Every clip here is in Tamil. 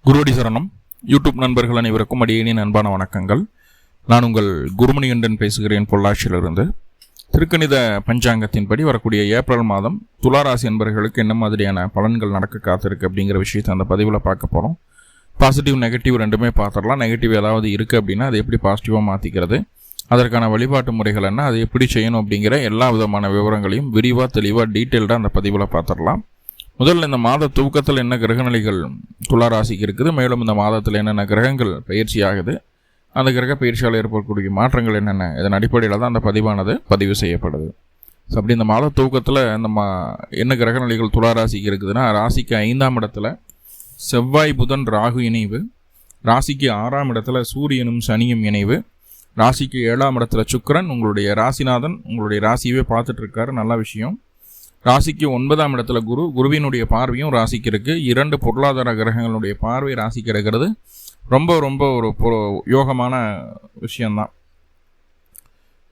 குருவடி சரணம். யூடியூப் நண்பர்கள் அனைவருக்கும் அடியேனின் அன்பான வணக்கங்கள். நான் உங்கள் குருமணிகண்டன் பேசுகிறேன், பொள்ளாச்சியிலிருந்து. திருக்கணித பஞ்சாங்கத்தின்படி வரக்கூடிய ஏப்ரல் மாதம் துளாராசி என்பவர்களுக்கு என்ன மாதிரியான பலன்கள் நடக்க காத்திருக்கு அப்படிங்கிற விஷயத்தை அந்த பதிவில் பார்க்க போகிறோம். பாசிட்டிவ் நெகட்டிவ் ரெண்டுமே பார்த்துடலாம். நெகட்டிவ் ஏதாவது இருக்குது அப்படின்னா அதை எப்படி பாசிட்டிவாக மாற்றிக்கிறது, அதற்கான வழிபாட்டு முறைகள் என்ன, அதை எப்படி செய்யணும் அப்படிங்கிற எல்லா விதமான விவரங்களையும் விரிவாக தெளிவாக டீட்டெயில்டாக அந்த பதிவில் பார்த்துடலாம். முதல்ல இந்த மாத துவக்கத்தில் என்ன கிரகநிலைகள் துளாராசிக்கு இருக்குது, மேலும் இந்த மாதத்தில் என்னென்ன கிரகங்கள் பயிற்சி ஆகுது, அந்த கிரக பயிற்சியால் ஏற்படக்கூடிய மாற்றங்கள் என்னென்ன, இதன் அடிப்படையில் தான் அந்த பதிவானது பதிவு செய்யப்படுது. ஸோ அப்படி இந்த மாத துவக்கத்தில் இந்த என்ன கிரகநிலைகள் துளாராசிக்கு இருக்குதுன்னா, ராசிக்கு 5ஆம் இடத்துல செவ்வாய் புதன் ராகு இணைவு, ராசிக்கு 6ஆம் இடத்துல சூரியனும் சனியும் இணைவு, ராசிக்கு 7ஆம் இடத்துல சுக்கிரன் உங்களுடைய ராசிநாதன் உங்களுடைய ராசியவே பார்த்துட்டு இருக்காரு, நல்ல விஷயம். ராசிக்கு 9ஆம் இடத்துல குருவினுடைய பார்வையும் ராசிக்கு இருக்குது. 2 பொருளாதார கிரகங்களுடைய பார்வை ராசிக்கு இருக்கிறது ரொம்ப ரொம்ப ஒரு யோகமான விஷயந்தான்.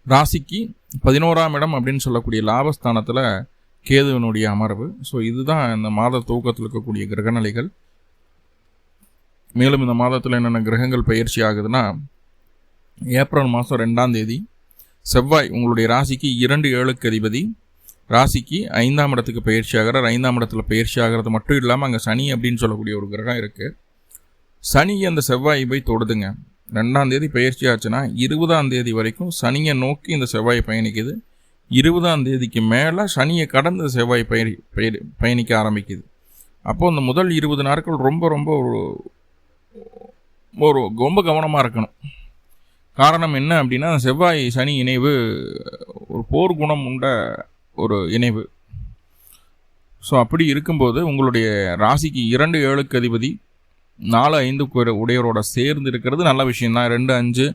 ராசிக்கு 11ஆம் இடம் அப்படின்னு சொல்லக்கூடிய லாபஸ்தானத்தில் கேதுவினுடைய அமர்வு. ஸோ இதுதான் இந்த மாத துவக்கத்தில் இருக்கக்கூடிய கிரகநிலைகள். மேலும் இந்த மாதத்தில் என்னென்ன கிரகங்கள் பயிற்சி ஆகுதுன்னா, ஏப்ரல் மாதம் 2ஆம் தேதி செவ்வாய் உங்களுடைய ராசிக்கு 2-7க்கு அதிபதி, ராசிக்கு 5ஆம் இடத்துக்கு பயிற்சி ஆகிறார். 5ஆம் இடத்துல பயிற்சி ஆகிறது மட்டும் இல்லாமல் அங்கே சனி அப்படின்னு சொல்லக்கூடிய ஒரு கிரகம் இருக்குது. சனி அந்த செவ்வாயை போய் தொடுதுங்க. 2ஆம் தேதி பயிற்சி ஆச்சுன்னா 20ஆம் தேதி வரைக்கும் சனியை நோக்கி இந்த செவ்வாய் பயணிக்குது. 20ஆம் தேதிக்கு மேலே சனியை கடந்து செவ்வாய் பயணிக்க ஆரம்பிக்குது. அப்போது இந்த முதல் 20 நாட்கள் ரொம்ப ரொம்ப ரொம்ப கவனமாக இருக்கணும். காரணம் என்ன அப்படின்னா, செவ்வாய் சனி இணைவு ஒரு போர் குணம் உண்ட ஒரு இணைவு. ஸோ அப்படி இருக்கும்போது உங்களுடைய ராசிக்கு 2-7க்கு அதிபதி 4-5 உடையவரோட சேர்ந்து இருக்கிறது நல்ல விஷயந்தான். 2-5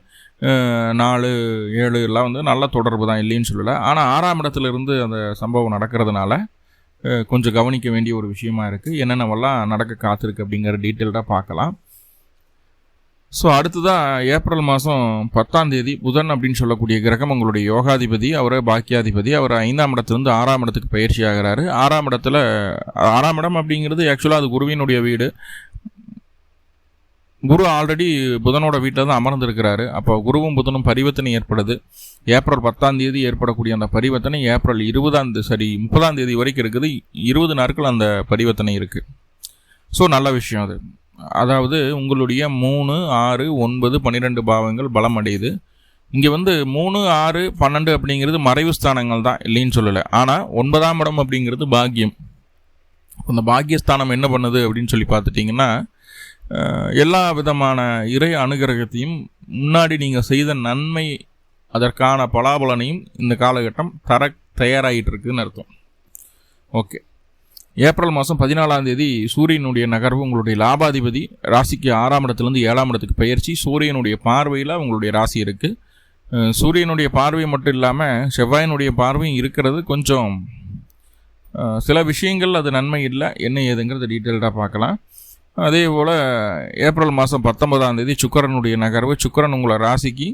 4-7 எல்லாம் நல்ல தொடர்பு தான், இல்லைன்னு சொல்லலை. ஆனால் 6ஆம் இடத்துல இருந்து அந்த சம்பவம் நடக்கிறதுனால கொஞ்சம் கவனிக்க வேண்டிய ஒரு விஷயமா இருக்குது. என்னென்னவெல்லாம் நடக்க காத்திருக்கு அப்படிங்கிற டீட்டெயில்டாக பார்க்கலாம். ஸோ அடுத்ததாக ஏப்ரல் மாதம் 10ஆம் தேதி புதன் அப்படின்னு சொல்லக்கூடிய கிரகம் உங்களுடைய யோகாதிபதி, அவர் பாக்கியாதிபதி, அவர் 5ஆம் இடத்துலேருந்து 6ஆம் இடத்துக்கு பயிற்சி ஆகிறாரு. 6ஆம் இடம் அப்படிங்கிறது ஆக்சுவலாக அது குருவினுடைய வீடு. குரு ஆல்ரெடி புதனோட வீட்டில் தான் அமர்ந்திருக்கிறாரு. அப்போ குருவும் புதனும் பரிவர்த்தனை ஏற்படுது. ஏப்ரல் 10ஆம் தேதி ஏற்படக்கூடிய அந்த பரிவர்த்தனை ஏப்ரல் 30ஆம் தேதி வரைக்கும் இருக்குது. 20 நாட்கள் அந்த பரிவர்த்தனை இருக்குது. ஸோ நல்ல விஷயம் அது. அதாவது உங்களுடைய 3, 6, 9, 12 பாவங்கள் பலம் அடையுது. இங்கே 3, 6, 12 அப்படிங்கிறது மறைவு ஸ்தானங்கள் தான், இல்லைன்னு சொல்லலை. ஆனால் 9ஆம் இடம் அப்படிங்கிறது பாக்கியம். அந்த பாக்கியஸ்தானம் என்ன பண்ணுது அப்படின்னு சொல்லி பார்த்துட்டிங்கன்னா, எல்லா விதமான இறை அனுகிரகத்தையும் முன்னாடி நீங்கள் செய்த நன்மை அதற்கான பலாபலனையும் இந்த காலகட்டம் தர தயாராகிட்டு இருக்குதுன்னு அர்த்தம். ஓகே. ஏப்ரல் மாதம் 14ஆம் தேதி சூரியனுடைய நகர்வு உங்களுடைய லாபாதிபதி ராசிக்கு 6ஆம் இடத்துலேருந்து 7ஆம் இடத்துக்கு பயிற்சி. சூரியனுடைய பார்வையில் உங்களுடைய ராசி இருக்குது. சூரியனுடைய பார்வை மட்டும் இல்லாமல் செவ்வாயினுடைய பார்வையும் இருக்கிறது. கொஞ்சம் சில விஷயங்கள் அது நன்மை இல்லை, என்ன ஏதுங்கிறது டீட்டெயில்டாக பார்க்கலாம். அதே போல் ஏப்ரல் மாதம் 19ஆம் தேதி சுக்கிரனுடைய நகர்வு. சுக்கிரன் உங்களை ராசிக்கு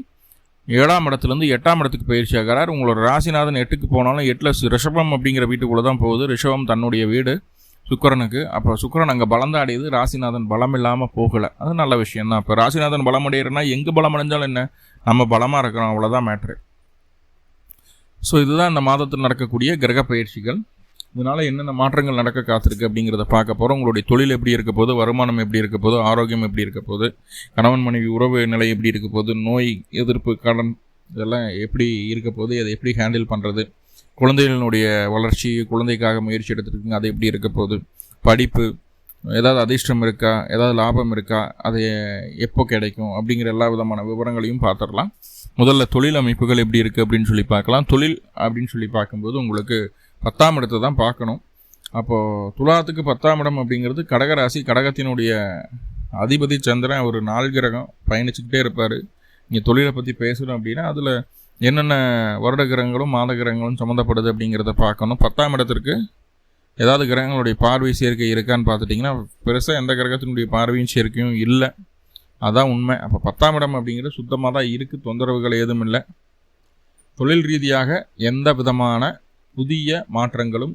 7ஆம் இடத்துலேருந்து 8ஆம் இடத்துக்கு பயிற்சி ஆகிறார். உங்களோட ராசிநாதன் 8க்கு போனாலும் 8ல் ரிஷபம் அப்படிங்கிற வீட்டுக்குள்ளே தான் போகுது. ரிஷபம் தன்னுடைய வீடு சுக்கிரனுக்கு. அப்போ சுக்கிரன் அங்கே பலம் தான் அடையுது, ராசிநாதன் பலம் இல்லாமல் போகலை. அது நல்ல விஷயந்தான். இப்போ ராசிநாதன் பலம் அடையிறனா எங்கே பலம் அடைஞ்சாலும் என்ன, நம்ம பலமாக இருக்கிறோம், அவ்வளோதான் மேட்ரு. ஸோ இதுதான் இந்த மாதத்தில் நடக்கக்கூடிய கிரக பயிற்சிகள். இதனால் என்னென்ன மாற்றங்கள் நடக்க காத்திருக்கு அப்படிங்கிறத பார்க்க போகிறோம். உங்களுடைய தொழில் எப்படி இருக்க போது, வருமானம் எப்படி இருக்க போது, ஆரோக்கியம் எப்படி இருக்க போது, கணவன் மனைவி உறவு நிலை எப்படி இருக்க போது, நோய் எதிர்ப்பு, கடன் இதெல்லாம் எப்படி இருக்க போது, அதை எப்படி ஹேண்டில் பண்ணுறது, குழந்தைகளினுடைய வளர்ச்சி, குழந்தைக்காக முயற்சி எடுத்துருக்குங்க, அது எப்படி இருக்க போது, படிப்பு, ஏதாவது அதிர்ஷ்டம் இருக்கா, ஏதாவது லாபம் இருக்கா, அது எப்போ கிடைக்கும் அப்படிங்கிற எல்லா விதமான விவரங்களையும் பார்த்துடலாம். முதல்ல தொழில் அமைப்புகள் எப்படி இருக்குது அப்படின்னு சொல்லி பார்க்கலாம். தொழில் அப்படின்னு சொல்லி பார்க்கும்போது உங்களுக்கு 10ஆம் இடத்தை தான் பார்க்கணும். அப்போது துலாத்துக்கு 10ஆம் இடம் அப்படிங்கிறது கடகராசி. கடகத்தினுடைய அதிபதி சந்திரன், ஒரு 4 கிரகம் பயணிச்சுக்கிட்டே இருப்பார். இங்கே தொழிலை பற்றி பேசணும் அப்படின்னா அதில் என்னென்ன வருட கிரகங்களும் மாத கிரகங்களும் சம்மந்தப்படுது அப்படிங்கிறத பார்க்கணும். 10ஆம் இடத்திற்கு ஏதாவது கிரகங்களுடைய பார்வை சேர்க்கை இருக்கான்னு பார்த்துட்டிங்கன்னா பெருசாக எந்த கிரகத்தினுடைய பார்வையும் சேர்க்கையும் இல்லை. அதான் உண்மை. அப்போ 10ஆம் இடம் அப்படிங்கிறது சுத்தமாக தான் இருக்குது, தொந்தரவுகள் ஏதும் இல்லை. தொழில் ரீதியாக எந்த விதமான புதிய மாற்றங்களும்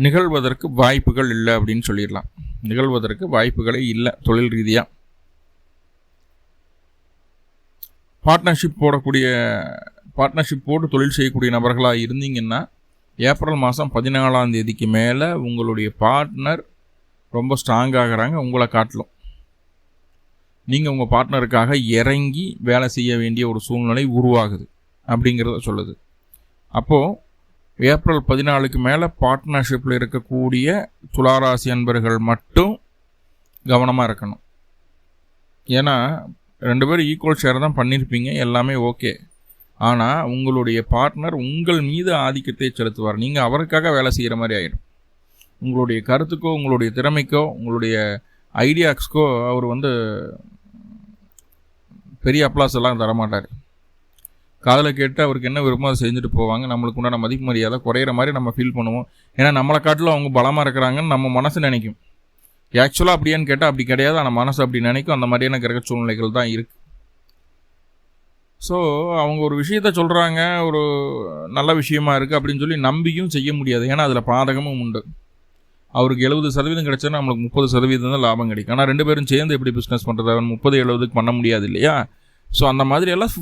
நிகழ்வதற்கு வாய்ப்புகள் இல்லை அப்படின்னு சொல்லிடலாம். நிகழ்வதற்கு வாய்ப்புகளே இல்லை தொழில் ரீதியாக. பார்ட்னர்ஷிப் போட்டு தொழில் செய்யக்கூடிய நபர்களாக இருந்தீங்கன்னா ஏப்ரல் மாதம் 14ஆம் தேதிக்கு மேலே உங்களுடைய பார்ட்னர் ரொம்ப ஸ்ட்ராங் ஆகிறாங்க. உங்களை காட்டிலும் நீங்கள் உங்கள் பார்ட்னருக்காக இறங்கி வேலை செய்ய வேண்டிய ஒரு சூழ்நிலை உருவாகுது அப்படிங்கிறத சொல்லுது. அப்போது ஏப்ரல் 14க்கு மேலே பார்ட்னர்ஷிப்பில் இருக்கக்கூடிய துளாராசி அன்பர்கள் மட்டும் கவனமாக இருக்கணும். ஏன்னா 2 பேரும் ஈக்குவல் ஷேர் தான் பண்ணியிருப்பீங்க, எல்லாமே ஓகே. ஆனால் உங்களுடைய பார்ட்னர் உங்கள் மீது ஆதிக்கத்தை செலுத்துவார். நீங்கள் அவருக்காக வேலை செய்கிற மாதிரி ஆகிடும். உங்களுடைய கருத்துக்கோ உங்களுடைய திறமைக்கோ உங்களுடைய ஐடியாக்ஸ்க்கோ அவர் பெரிய அப்ளாஸ் எல்லாம் தரமாட்டார். காதில் கேட்டு அவருக்கு என்ன விருப்பமோ அதை செஞ்சுட்டு போவாங்க. நம்மளுக்கு உண்டான மதிப்பு மரியாதை குறையிற மாதிரி நம்ம ஃபீல் பண்ணுவோம். ஏன்னா நம்மளை காட்டிலும் அவங்க பலமாக இருக்கிறாங்கன்னு நம்ம மனசு நினைக்கும். ஆக்சுவலாக அப்படியான்னு கேட்டால் அப்படி கிடையாது, ஆனால் மனசு அப்படி நினைக்கும். அந்த மாதிரியான கிரக சூழ்நிலைகள் தான் இருக்குது. ஸோ அவங்க ஒரு விஷயத்த சொல்கிறாங்க, ஒரு நல்ல விஷயமா இருக்குது அப்படின்னு சொல்லி நம்பியும் செய்ய முடியாது. ஏன்னா அதில் பாதகமும் உண்டு. அவருக்கு 70% கிடைச்சா நம்மளுக்கு 30% தான் லாபம் கிடைக்கும். ஆனால் 2 பேரும் சேர்ந்து எப்படி பிஸ்னஸ் பண்ணுறது? அவன் 30-70க்கு பண்ண முடியாது இல்லையா? ஸோ அந்த மாதிரி எல்லாம்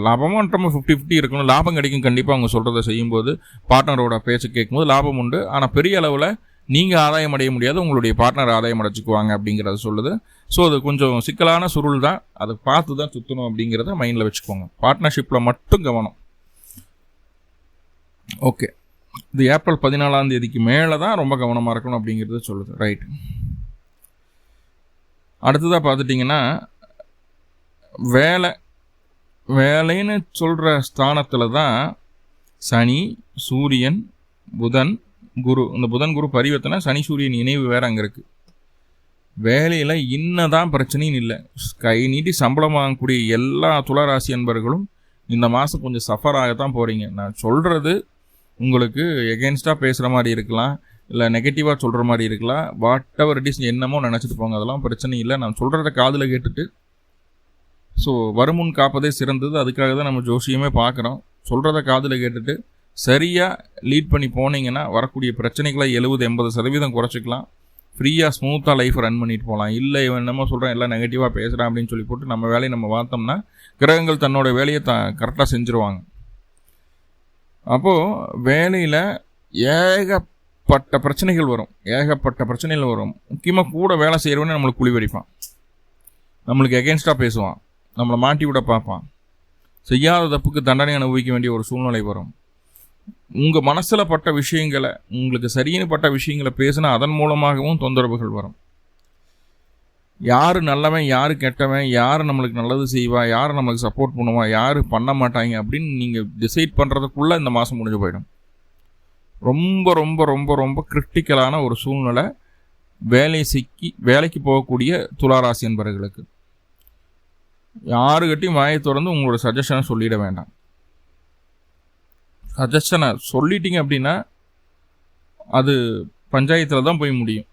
லாபமும் 50-50 இருக்கணும். லாபம் கிடைக்கும் கண்டிப்பாக அவங்க சொல்கிறத செய்யும்போது, பார்ட்னரோட பேச்சு கேட்கும்போது லாபம் உண்டு. ஆனால் பெரிய அளவில் நீங்கள் ஆதாயம் அடைய முடியாது, உங்களுடைய பார்ட்னர் ஆதாயம் அடைச்சிக்குவாங்க அப்படிங்கிறத சொல்லுது. ஸோ அது கொஞ்சம் சிக்கலான சுருள் தான், அதை பார்த்து தான் சுற்றணும் அப்படிங்கிறத மைண்டில் வச்சுக்கோங்க. பார்ட்னர்ஷிப்பில் மட்டும் கவனம். ஓகே, இது ஏப்ரல் 14ஆம் தேதிக்கு மேலே தான் ரொம்ப கவனமாக இருக்கணும் அப்படிங்கிறத சொல்லுது. ரைட். அடுத்ததாக பார்த்துட்டிங்கன்னா வேலைன்னு சொல்கிற ஸ்தானத்தில் தான் சனி, சூரியன், புதன், குரு. இந்த புதன் குரு பரிவர்த்தனை, சனி சூரியன் இணைவு வேறு அங்கே இருக்குது. வேலையில் இன்னதான் பிரச்சனையும் இல்லை. கை நீட்டி சம்பளம் வாங்கக்கூடிய எல்லா துளாராசி அன்பர்களும் இந்த மாதம் கொஞ்சம் சஃபராகத்தான் போகிறீங்க. நான் சொல்கிறது உங்களுக்கு எகென்ஸ்டாக பேசுகிற மாதிரி இருக்கலாம், இல்லை நெகட்டிவாக சொல்கிற மாதிரி இருக்கலாம். வாட் எவர் இட் இஸ், என்னமோ நினச்சிட்டு போங்க, அதெல்லாம் பிரச்சனை இல்லை. நான் சொல்கிறத காதில் கேட்டுட்டு, ஸோ வருமுன் காப்பதே சிறந்தது. அதுக்காக தான் நம்ம ஜோசியமே பார்க்குறோம். சொல்கிறத காதில் கேட்டுட்டு சரியாக லீட் பண்ணி போனீங்கன்னா வரக்கூடிய பிரச்சனைகளை 70-80% குறைச்சிக்கலாம். ஃப்ரீயாக ஸ்மூத்தாக லைஃப் ரன் பண்ணிட்டு போகலாம். இல்லை இவன் என்னமோ சொல்கிறேன், எல்லாம் நெகட்டிவாக பேசுகிறான் அப்படின்னு சொல்லி போட்டு நம்ம வேலையை நம்ம பார்த்தோம்னா கிரகங்கள் தன்னோட வேலையை கரெக்டாக செஞ்சுருவாங்க. அப்போது வேலையில் ஏகப்பட்ட பிரச்சனைகள் வரும். முக்கியமாக கூட வேலை செய்கிறவனே நம்மளுக்கு குழி வரிப்பான், நம்மளுக்கு எகென்ஸ்டாக பேசுவான், நம்மளை மாட்டி விட பார்ப்பான். செய்யாத தப்புக்கு தண்டனை அனுபவிக்க வேண்டிய ஒரு சூழ்நிலை வரும். உங்கள் மனசில் பட்ட விஷயங்களை, உங்களுக்கு சரின்னு பட்ட விஷயங்களை பேசினா அதன் மூலமாகவும் தொந்தரவுகள் வரும். யார் நல்லவன், யார் கெட்டவன், யார் நம்மளுக்கு நல்லது செய்வா, யார் நம்மளுக்கு சப்போர்ட் பண்ணுவா, யார் பண்ண மாட்டாங்க அப்படின்னு நீங்கள் டிசைட் பண்ணுறதுக்குள்ளே இந்த மாதம் முடிஞ்சு போயிடும். ரொம்ப ரொம்ப ரொம்ப ரொம்ப கிரிட்டிக்கலான ஒரு சூழ்நிலை வேலைக்கு போகக்கூடிய துளாராசி என்பவர்களுக்கு. யாருக்கிட்டையும் வாயை திறந்து உங்களோட சஜஷனை சொல்லிட வேண்டாம். சஜஷனை சொல்லிட்டீங்க அப்படின்னா அது பஞ்சாயத்தில் தான் போய் முடியும்.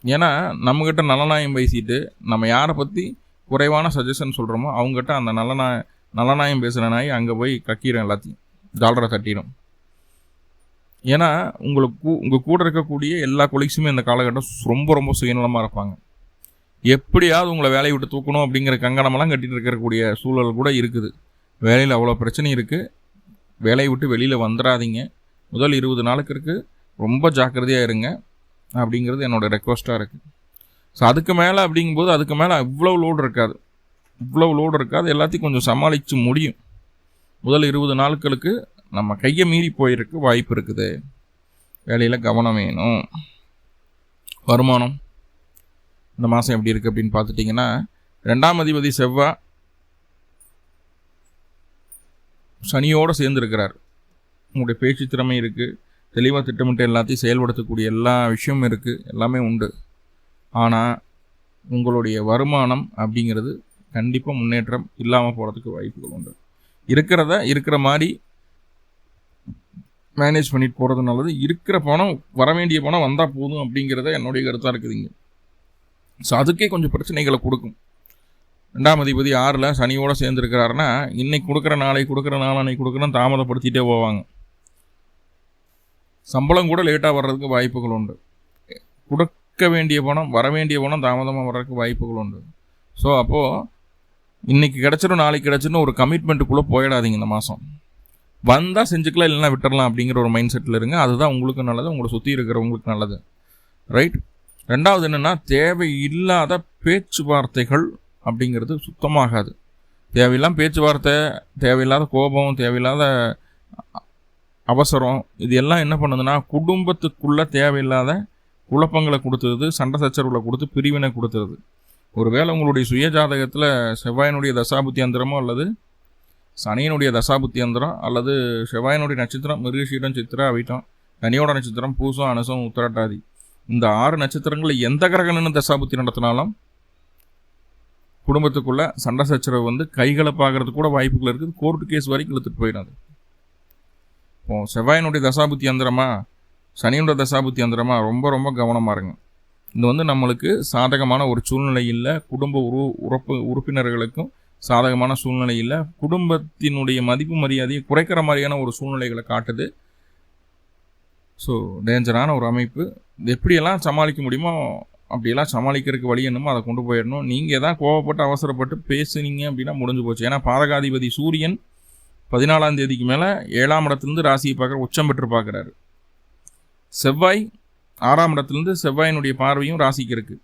ஏன்னா நம்மக்கிட்ட நலநாயம் பேசிட்டு நம்ம யாரை பற்றி குறைவான சஜஷன் சொல்கிறோமோ அவங்ககிட்ட அந்த நலநாயம் பேசுகிற நாய் அங்கே போய் கக்கிடும், எல்லாத்தையும் ஜாலரை தட்டிடும். ஏன்னா உங்கள் கூட இருக்கக்கூடிய எல்லா கொலீக்ஸுமே இந்த காலகட்டம் ரொம்ப ரொம்ப சுயநலமாக இருப்பாங்க. எப்படியாவது உங்களை வேலையை விட்டு தூக்கணும் அப்படிங்கிற கங்கணமெல்லாம் கட்டிகிட்டு இருக்கக்கூடிய சூழல் கூட இருக்குது. வேலையில் அவ்வளோ பிரச்சனை இருக்குது. வேலையை விட்டு வெளியில் வந்துடாதீங்க. முதல் 20 நாளுக்கு இருக்குது, ரொம்ப ஜாக்கிரதையாக இருங்க அப்படிங்கிறது என்னோடய ரெக்வஸ்ட்டாக இருக்குது. ஸோ அதுக்கு மேலே அப்படிங்கும்போது அதுக்கு மேலே இவ்வளோ லோடு இருக்காது. எல்லாத்தையும் கொஞ்சம் சமாளித்து முடியும். முதல் 20 நாட்களுக்கு நம்ம கையை மீறி போயிருக்கு வாய்ப்பு இருக்குது. வேலையில் கவனம் வேணும். வருமானம் இந்த மாதம் எப்படி இருக்குது அப்படின்னு பார்த்துட்டிங்கன்னா, 2ஆம் அதிபதி செவ்வாய் சனியோடு சேர்ந்துருக்கிறார். உங்களுடைய பேச்சு திறமை இருக்குது, தெளிவாக திட்டமிட்டு எல்லாத்தையும் செயல்படுத்தக்கூடிய எல்லா விஷயமும் இருக்குது, எல்லாமே உண்டு. ஆனால் உங்களுடைய வருமானம் அப்படிங்கிறது கண்டிப்பாக முன்னேற்றம் இல்லாமல் போகிறதுக்கு வாய்ப்புகள் உண்டு. இருக்கிற மாதிரி மேனேஜ் பண்ணிட்டு போகிறது நல்லது. இருக்கிற பணம், வர வேண்டிய பணம் வந்தால் போதும் அப்படிங்கிறத என்னுடைய கருத்தாக இருக்குதுங்க. ஸோ அதுக்கே கொஞ்சம் பிரச்சனைகளை கொடுக்கும். 2ஆம் அதிபதி 6ல் சனியோடு சேர்ந்துருக்கிறாருன்னா இன்னைக்கு கொடுக்குற நாளைக்கு கொடுக்குறேன்னு தாமதப்படுத்திகிட்டே போவாங்க. சம்பளம் கூட லேட்டாக வர்றதுக்கு வாய்ப்புகள் உண்டு. கொடுக்க வேண்டிய பணம் வர வேண்டிய பணம் தாமதமாக வர்றதுக்கு வாய்ப்புகள் உண்டு. ஸோ அப்போது இன்றைக்கி கிடச்சிடும் நாளைக்கு கிடச்சிடும் ஒரு கமிட்மெண்ட்டுக்குள்ளே போயிடாதீங்க. இந்த மாதம் வந்தால் செஞ்சுக்கலாம், இல்லைன்னா விட்டுடலாம் அப்படிங்கிற ஒரு மைண்ட் செட்டில் இருங்க. அதுதான் உங்களுக்கு நல்லது, உங்களை சுற்றி இருக்கிறவங்களுக்கு நல்லது. ரைட். ரெண்டாவது என்னென்னா, தேவையில்லாத பேச்சுவார்த்தைகள் அப்படிங்கிறது சுத்தமாகாது. தேவையில்லாம பேச்சுவார்த்தை, தேவையில்லாத கோபம், தேவையில்லாத அவசரம், இது எல்லாம் என்ன பண்ணுதுன்னா குடும்பத்துக்குள்ளே தேவையில்லாத குழப்பங்களை கொடுத்துருது, சண்டை சச்சரவுகளை கொடுத்து பிரிவினை கொடுத்துருது. ஒருவேளை உங்களுடைய சுய ஜாதகத்தில் செவ்வாயினுடைய தசாபுத்தி அந்தரமோ அல்லது சனியினுடைய தசாபுத்தி அந்தரம் அல்லது செவ்வாயினுடைய நட்சத்திரம் மிருகசீடம், சித்திரா, அவிட்டம், கனியோட நட்சத்திரம் பூசம், அனுசம், உத்திரட்டாதி, இந்த 6 நட்சத்திரங்களில் எந்த கிரகன்னு தசாபுத்தி நடத்தினாலும் குடும்பத்துக்குள்ள சண்டை சச்சரவு கைகலப்பாகிறதுக்கு கூட வாய்ப்புகள் இருக்குது. கோர்ட்டு கேஸ் வரைக்கும் இழுத்துட்டு போயிடாது. இப்போ செவ்வாயினுடைய தசாபுத்தி அந்தரமா சனியோட தசாபுத்தி அந்தரமா ரொம்ப ரொம்ப கவனமாக இருங்க. இது நம்மளுக்கு சாதகமான ஒரு சூழ்நிலை இல்லை. குடும்ப உறுப்பினர்களுக்கும் சாதகமான சூழ்நிலை இல்லை. குடும்பத்தினுடைய மதிப்பு மரியாதையை குறைக்கிற மாதிரியான ஒரு சூழ்நிலைகளை காட்டுது. ஸோ டேஞ்சரான ஒரு அமைப்பு. எப்படியெல்லாம் சமாளிக்க முடியுமோ அப்படியெல்லாம் சமாளிக்கிறதுக்கு வழி என்னமோ அதை கொண்டு போயிடணும். நீங்கள் தான் கோவப்பட்டு அவசரப்பட்டு பேசுனீங்க அப்படின்னா முடிஞ்சு போச்சு. ஏன்னா பாதகாதிபதி சூரியன் 14ஆம் தேதிக்கு மேலே 7ஆம் இடத்துலேருந்து ராசியை பார்க்குற உச்சம் பெற்று பார்க்குறாரு. செவ்வாய் 6ஆம் இடத்துலேருந்து செவ்வாயினுடைய பார்வையும் ராசிக்கு இருக்குது.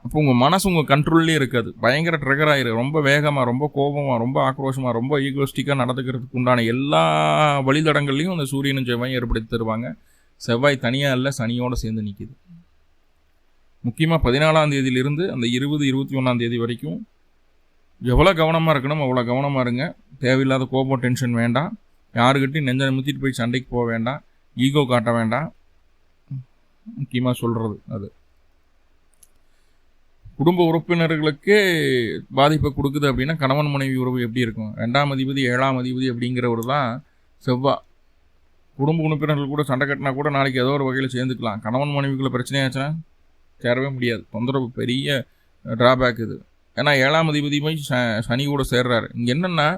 அப்போ உங்கள் மனசு உங்கள் கண்ட்ரோல்லே இருக்காது. பயங்கர ட்ரிகர் ஆகிரு. ரொம்ப வேகமாக, ரொம்ப கோபமாக, ரொம்ப ஆக்ரோஷமாக, ரொம்ப ஈகோஸ்டிக்காக நடந்துக்கிறதுக்கு உண்டான எல்லா வழித்தடங்கள்லையும் அந்த சூரியனும் செவ்வாயும் ஏற்படுத்தி தருவாங்க. செவ்வாய் தனியாக இல்லை, சனியோடு சேர்ந்து நிற்கிது. முக்கியமாக 14ஆம் தேதியிலிருந்து அந்த 20-21ஆம் தேதி வரைக்கும் எவ்வளோ கவனமாக இருக்கணும் அவ்வளோ கவனமாக இருங்க. தேவையில்லாத கோபம், டென்ஷன் வேண்டாம். யாருக்கிட்டையும் நெஞ்சை நிமித்திட்டு போய் சண்டைக்கு போக வேண்டாம். ஈகோ காட்ட வேண்டாம். முக்கியமாக சொல்கிறது அது குடும்ப உறுப்பினர்களுக்கே பாதிப்பை கொடுக்குது. அப்படின்னா கணவன் மனைவி உறவு எப்படி இருக்கும்? 2ஆம் அதிபதி 7ஆம் அதிபதி அப்படிங்கிறவர் தான் செவ்வாய். குடும்ப உறுப்பினர்கள் கூட சண்டை கட்டினா கூட நாளைக்கு ஏதோ ஒரு வகையில் சேர்ந்துக்கலாம். கணவன் மனைவிக்குள்ள பிரச்சனையாச்சுன்னா சேரவே முடியாது. தொந்தரவு, பெரிய ட்ராபேக் இது. ஏன்னா 7ஆம் அதிபதியுமே சனி கூட சேர்றாரு. இங்கே என்னென்னா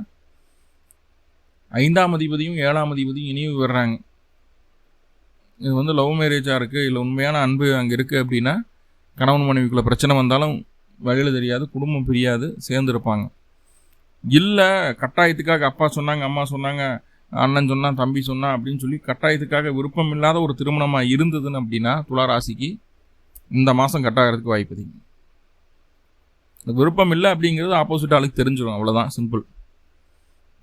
5ஆம் அதிபதியும் 7ஆம் அதிபதியும் இனியும் வர்றாங்க. இது லவ் மேரேஜாக இருக்குது, இல்லை உண்மையான அன்பு அங்கே இருக்குது அப்படின்னா கணவன் மனைவிக்குள்ள பிரச்சனை வந்தாலும் வழியில் தெரியாது, குடும்பம் பிரியாது, சேர்ந்துருப்பாங்க. இல்லை கட்டாயத்துக்காக அப்பா சொன்னாங்க, அம்மா சொன்னாங்க, அண்ணன் சொன்னான், தம்பி சொன்னான் அப்படின்னு சொல்லி கட்டாயத்துக்காக விருப்பம் இல்லாத ஒரு திருமணமாக இருந்ததுன்னு அப்படின்னா துளாராசிக்கு இந்த மாதம் கட்டாகிறதுக்கு வாய்ப்பு அதிகம். விருப்பம் இல்லை அப்படிங்கிறது ஆப்போசிட் ஆளுக்கு தெரிஞ்சிடும். அவ்வளோதான், சிம்பிள்.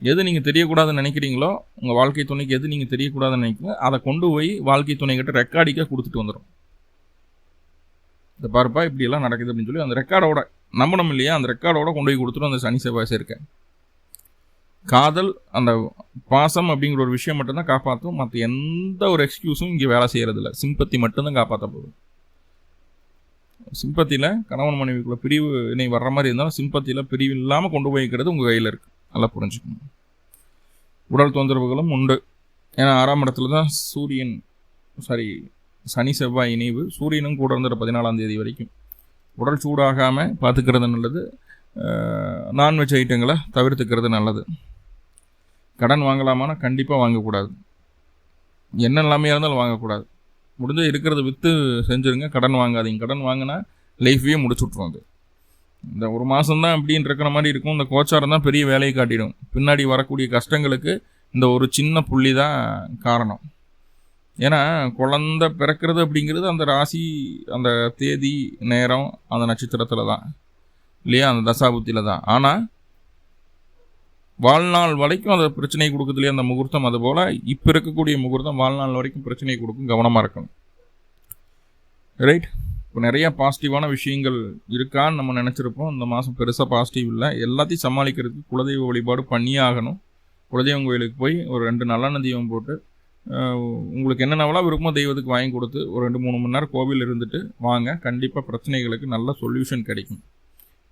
எது நீங்கள் தெரியக்கூடாதுன்னு நினைக்கிறீங்களோ, உங்கள் வாழ்க்கை துணைக்கு எது நீங்கள் தெரியக்கூடாதுன்னு நினைக்கிறீங்களோ அதை கொண்டு போய் வாழ்க்கை துணைக்கிட்ட ரெக்கார்டிக்காக கொடுத்துட்டு வந்துடும். இந்த பாருப்பா இப்படியெல்லாம் நடக்குது அப்படின்னு சொல்லி அந்த ரெக்கார்டோட நம்பணும் இல்லையா, அந்த ரெக்கார்டோட கொண்டு போய் கொடுத்துரும். அந்த சனி செவ்வாய் சேர்க்க காதல், அந்த பாசம் அப்படிங்கிற ஒரு விஷயம் மட்டும்தான் காப்பாற்றும். மற்ற எந்த ஒரு எக்ஸ்கியூஸும் இங்கே வேலை செய்கிறதில்ல. சிம்பத்தி மட்டும்தான் காப்பாற்ற போகுது. சிம்பத்தியில் கணவன் மனைவிக்குள்ள பிரிவு இணை வர்ற மாதிரி இருந்தாலும் சிம்பத்தியில் பிரிவு இல்லாமல் கொண்டு போய்க்கிறது உங்கள் கையில் இருக்குது. நல்லா புரிஞ்சுக்கணும். உடல் தொந்தரவுகளும் உண்டு. ஏன்னா 6ஆம் இடத்துல தான் சனி செவ்வாய் இணைவு. சூரியனும் கூட இருந்துட்டு 14ஆம் தேதி வரைக்கும் உடல் சூடாகாமல் பார்த்துக்கிறது நல்லது. நான்வெஜ் ஐட்டங்களை தவிர்த்துக்கிறது நல்லது. கடன் வாங்கலாமான்னா கண்டிப்பாக வாங்கக்கூடாது. என்ன எல்லாமே இருந்தாலும் வாங்கக்கூடாது. முடிஞ்ச இருக்கிறத விற்று செஞ்சுருங்க. கடன் வாங்காதீங்க. கடன் வாங்கினா லைஃபையே முடிச்சு விட்ருவோம். அது இந்த ஒரு மாதம்தான் அப்படின்னு இருக்கிற மாதிரி இருக்கும். இந்த கோச்சாரம் தான் பெரிய வேலையை காட்டிடும். பின்னாடி வரக்கூடிய கஷ்டங்களுக்கு இந்த ஒரு சின்ன புள்ளி தான் காரணம். ஏன்னா குழந்தை பிறக்கிறது அப்படிங்கிறது அந்த ராசி, அந்த தேதி, நேரம், அந்த நட்சத்திரத்தில் தான் இல்லையா, அந்த தசாபுத்தியில் தான். ஆனால் வாழ்நாள் வரைக்கும் அந்த பிரச்சனையை கொடுக்குது இல்லையா அந்த முகூர்த்தம். அதுபோல் இப்போ இருக்கக்கூடிய முகூர்த்தம் வாழ்நாள் வரைக்கும் பிரச்சனையை கொடுக்கும். கவனமாக இருக்கணும். ரைட். இப்போ நிறைய பாசிட்டிவான விஷயங்கள் இருக்கான்னு நம்ம நினச்சிருப்போம். இந்த மாதம் பெருசாக பாசிட்டிவ் இல்லை. எல்லாத்தையும் சமாளிக்கிறதுக்கு குலதெய்வ வழிபாடு பண்ணியே ஆகணும். குலதெய்வம் கோயிலுக்கு போய் ஒரு 2 நல்லெண்ணெய் தீபம் போட்டு உங்களுக்கு என்னென்னவெல்லாம் விருப்பமோ தெய்வத்துக்கு வாங்கி கொடுத்து ஒரு 2-3 மணி நேரம் கோவில் இருந்துட்டு வாங்க. கண்டிப்பாக பிரச்சனைகளுக்கு நல்ல சொல்யூஷன் கிடைக்கும்.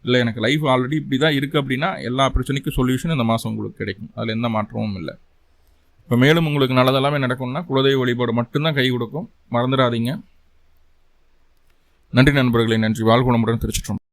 இல்லை எனக்கு லைஃப் ஆல்ரெடி இப்படி தான் இருக்குது அப்படின்னா எல்லா பிரச்சனைக்கும் சொல்யூஷன் இந்த மாதம் உங்களுக்கு கிடைக்கும். அதில் எந்த மாற்றமும் இல்லை. இப்போ மேலும் உங்களுக்கு நல்லதெல்லாமே நடக்கும்னா குலதெய்வ வழிபாடு மட்டும்தான் கை கொடுக்கும். மறந்துடாதீங்க. நன்றி நண்பர்களே. நன்றி. வாழ்குணமுடன். திருச்சிற்றம்பலம்.